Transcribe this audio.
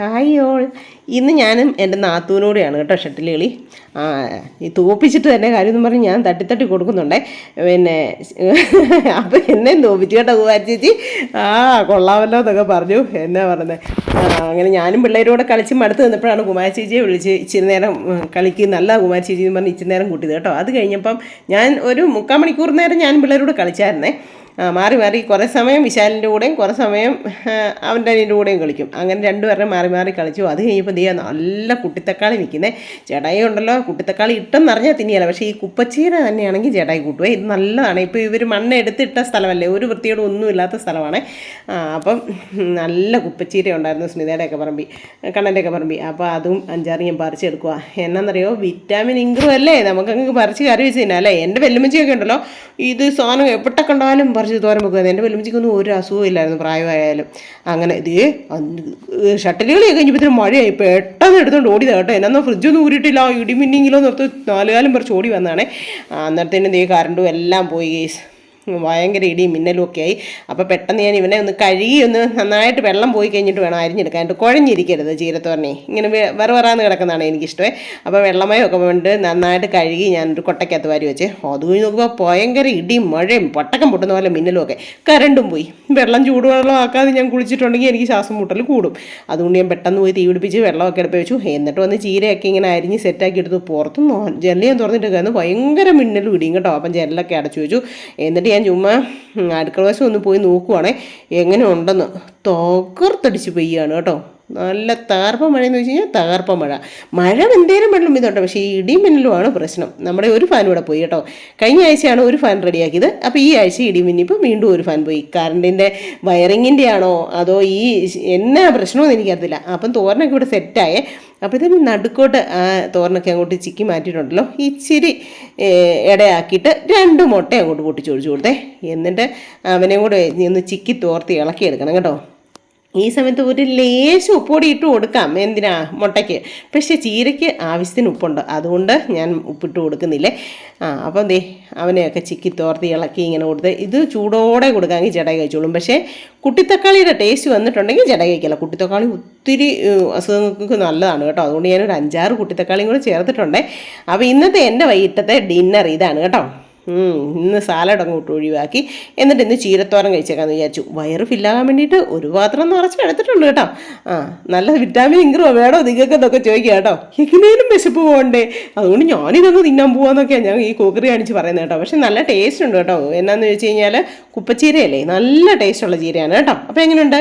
Hi all. ഇന്ന് ഞാനും എൻ്റെ നാത്തൂനോടെയാണ് കേട്ടോ ഷട്ടിൽ കളി. ഈ തോപ്പിച്ചിട്ട് തന്നെ കാര്യമെന്ന് പറഞ്ഞ് ഞാൻ തട്ടി കൊടുക്കുന്നുണ്ടേ. പിന്നെ അപ്പം എന്നെ തോപ്പിച്ചു കേട്ടോ കുമാരി ചേച്ചി. കൊള്ളാമല്ലോ എന്നൊക്കെ പറഞ്ഞു. എന്നാ പറഞ്ഞത്, അങ്ങനെ ഞാനും പിള്ളേരോടെ കളിച്ച് മടുത്ത് നിന്നപ്പോഴാണ് കുമാരി ചേച്ചിയെ വിളിച്ച് ഇച്ചിരി നേരം കളിക്ക് നല്ല കുമാരി ചേച്ചി എന്ന് പറഞ്ഞ് ഇച്ചിരി നേരം കൂട്ടിയത് കേട്ടോ. അത് കഴിഞ്ഞപ്പം ഞാൻ ഒരു 3/4 മണിക്കൂർ നേരം ഞാനും പിള്ളേരോട് കളിച്ചായിരുന്നേ. മാറി കുറേ സമയം വിശാലിൻ്റെ കൂടെയും കുറേ സമയം അവൻ്റെ അനിയൻ്റെ കൂടെയും കളിക്കും. അങ്ങനെ രണ്ടുപേരെ മാറി കളിച്ചു. അത് കഴിഞ്ഞപ്പോൾ എന്ത് ചെയ്യുക, നല്ല കുട്ടിത്തക്കാളി നിൽക്കുന്നത്. ചേട്ടായി ഉണ്ടല്ലോ, കുട്ടിത്തക്കാളി ഇട്ടെന്ന് അറിഞ്ഞാൽ തിന്നിയല്ല, പക്ഷേ ഈ കുപ്പച്ചീര തന്നെയാണെങ്കിൽ ചേട്ടായി കൂട്ടുവേ. ഇത് നല്ലതാണ്. ഇപ്പോൾ ഇവർ മണ്ണ് എടുത്തിട്ട സ്ഥലമല്ലേ, ഒരു വൃത്തിയോടും ഒന്നും ഇല്ലാത്ത സ്ഥലമാണ്. അപ്പം നല്ല കുപ്പച്ചീര ഉണ്ടായിരുന്നു സ്മിതയുടെയൊക്കെ പറമ്പി, കണ്ണൻ്റെയൊക്കെ പറമ്പി. അപ്പോൾ അതും 5-6 ഞാൻ പറിച്ചെടുക്കുക. എന്നാണെന്നറിയോ, വിറ്റാമിൻ ഇൻക്രും അല്ലേ, നമുക്കങ്ങ് പറിച്ച് കറി വെച്ച് തിന്നാം അല്ലേ. എൻ്റെ വെല്ലുമ്മച്ചിയൊക്കെ ഉണ്ടല്ലോ, ഇത് സാധനം എവിടെ കണ്ടാലും പറിച്ച് തോരൻ വെക്കുന്നത്. എൻ്റെ വെല്ലുമ്മച്ചിക്കൊന്നും ഒരു അസുഖവും ഇല്ലായിരുന്നു പ്രായമായാലും. അങ്ങനെ ഇത് ഷട്ടിൽ കളി കഴിഞ്ഞപ്പോഴത്തേനും മഴയായി പെട്ടെന്ന് എടുത്തുകൊണ്ട് ഓടിയതാണ് കേട്ടോ. എന്നാ ഫ്രിഡ്ജൊന്നും ഊരിയിട്ടില്ല, ഇടിമിന്നിങ്ങിലോ നിർത്ത് 4 കാലം പറിച്ച് ഓടി വന്നതാണേ. അന്നേരത്തേനും ദേ കറണ്ടും എല്ലാം പോയി ഗേസ്. ഭയങ്കര ഇടിയും മിന്നലും ഒക്കെ ആയി. അപ്പോൾ പെട്ടെന്ന് ഞാൻ ഇവനെ ഒന്ന് കഴുകി നന്നായിട്ട് വെള്ളം പോയി കഴിഞ്ഞിട്ട് വേണം അരിഞ്ഞെടുക്കാൻ. കുഴഞ്ഞിരിക്കരുത് ചീരത്തോരനെ, ഇങ്ങനെ വറാന്ന് കിടക്കുന്നതാണ് എനിക്കിഷ്ടമേ. അപ്പോൾ വെള്ളമയമൊക്കെ കൊണ്ട് നന്നായിട്ട് കഴുകി ഞാനൊരു കൊട്ടയ്ക്കകത്ത് വാരി വെച്ച്. അത് കഴിഞ്ഞ് നോക്കുമ്പോൾ ഭയങ്കര ഇടിയും മഴയും പട്ടക്കം പൊട്ടുന്ന പോലെ മിന്നലും ഒക്കെ. കരണ്ടും പോയി. വെള്ളം ചൂടുവെള്ളം ആക്കാതെ ഞാൻ കുളിച്ചിട്ടുണ്ടെങ്കിൽ എനിക്ക് ശ്വാസം മുട്ടൽ കൂടും. അതുകൊണ്ട് ഞാൻ പെട്ടെന്ന് പോയി തീ പിടിപ്പിച്ച് വെള്ളമൊക്കെ എടുപ്പ് വെച്ചു. എന്നിട്ട് വന്ന് ചീരയൊക്കെ ഇങ്ങനെ അരിഞ്ഞ് സെറ്റാക്കി എടുത്തു. പുറത്തുനിന്ന് ജനലും തുറന്നിട്ട് കയറുന്നു ഭയങ്കര മിന്നലും ഇടിയും കേട്ടോ. അപ്പം ജനലൊക്കെ അടച്ചു വെച്ചു. എന്നിട്ട് ഞാൻ ചുമ്മാ അടുക്കള വശം ഒന്ന് പോയി നോക്കുവാണേ എങ്ങനെ ഉണ്ടെന്ന്. തകർത്തടിച്ച് പെയ്യാണ് കേട്ടോ. നല്ല തകർപ്പ മഴയെന്ന് വെച്ച് കഴിഞ്ഞാൽ തകർപ്പ മഴ എന്തേലും വെള്ളം ഇതുണ്ട്. പക്ഷേ ഈ ഇടിയും മിന്നലുമാണ് പ്രശ്നം. നമ്മുടെ ഒരു ഫാൻ ഇവിടെ പോയി കേട്ടോ. കഴിഞ്ഞ ആഴ്ചയാണ് ഒരു ഫാൻ റെഡിയാക്കിയത്. അപ്പോൾ ഈ ആഴ്ച ഇടി മിന്നിപ്പോൾ വീണ്ടും ഒരു ഫാൻ പോയി. കറണ്ടിൻ്റെ വയറിങ്ങിൻ്റെ ആണോ അതോ ഈ എന്നാ പ്രശ്നമെന്ന് എനിക്കറിയില്ല. അപ്പം തോരനൊക്കെ ഇവിടെ സെറ്റായേ. അപ്പോഴത്തേനും നടുക്കോട്ട് ആ തോരനൊക്കെ അങ്ങോട്ട് ചിക്കി മാറ്റിയിട്ടുണ്ടല്ലോ, ഇച്ചിരി ഇടയാക്കിയിട്ട് 2 മുട്ട അങ്ങോട്ട് പൊട്ടിച്ചൊഴിച്ചു കൊടുത്തേ. എന്നിട്ട് അവനെയും കൂടെ ഒന്ന് ചിക്കി തോർത്തി ഇളക്കിയെടുക്കണം കേട്ടോ. ഈ സമയത്ത് ഒരു ലേശം ഉപ്പൊടി ഇട്ട് കൊടുക്കാം, എന്തിനാ മുട്ടയ്ക്ക്. പക്ഷേ ചീരയ്ക്ക് ആവശ്യത്തിന് ഉപ്പുണ്ട്, അതുകൊണ്ട് ഞാൻ ഉപ്പിട്ട് കൊടുക്കുന്നില്ലേ. അപ്പം ദേ അവനെയൊക്കെ ചിക്കി തോർത്തി ഇളക്കി ഇങ്ങനെ കൊടുത്ത്. ഇത് ചൂടോടെ കൊടുക്കാമെങ്കിൽ ചേട്ടായി കഴിച്ചോളും. പക്ഷേ കുട്ടിത്തക്കാളിയുടെ ടേസ്റ്റ് വന്നിട്ടുണ്ടെങ്കിൽ ചേട്ടായി കഴിക്കില്ല. കുട്ടിത്തക്കാളി ഒത്തിരി അസുഖങ്ങൾക്ക് നല്ലതാണ് കേട്ടോ. അതുകൊണ്ട് ഞാനൊരു 5-6 കുട്ടിത്തക്കാളിയും കൂടെ ചേർത്തിട്ടുണ്ടേ. അപ്പോൾ ഇന്നത്തെ എൻ്റെ വൈകിട്ടത്തെ ഡിന്നർ ഇതാണ് കേട്ടോ. ഇന്ന് സാലഡ് അങ്ങോട്ട് ഒഴിവാക്കി. എന്നിട്ട് ഇന്ന് ചീരത്തോരൻ കഴിച്ചേക്കാന്ന് വിചാരിച്ചു. വയറ് ഫില്ലാകാൻ വേണ്ടിയിട്ട് ഒരു പാത്രം നിറച്ച് എടുത്തിട്ടുണ്ട് കേട്ടോ. നല്ല വിറ്റാമിൻ ഇൻക്രോ വേണോ നിങ്ങൾക്ക് എന്നൊക്കെ ചോദിക്കുക കേട്ടോ. എങ്ങനെയും വിശപ്പ് പോകണ്ടേ, അതുകൊണ്ട് ഞാനിതൊന്ന് തിന്നാൻ പോവാന്നൊക്കെയാണ് ഞാൻ ഈ കുക്കറി കാണിച്ച് പറയുന്നത് കേട്ടോ. പക്ഷെ നല്ല ടേസ്റ്റ് ഉണ്ട് കേട്ടോ. എന്നാന്ന് ചോദിച്ചു കഴിഞ്ഞാൽ കുപ്പച്ചീരയല്ലേ, നല്ല ടേസ്റ്റുള്ള ചീരയാണ് കേട്ടോ. അപ്പോൾ എങ്ങനെയുണ്ട്?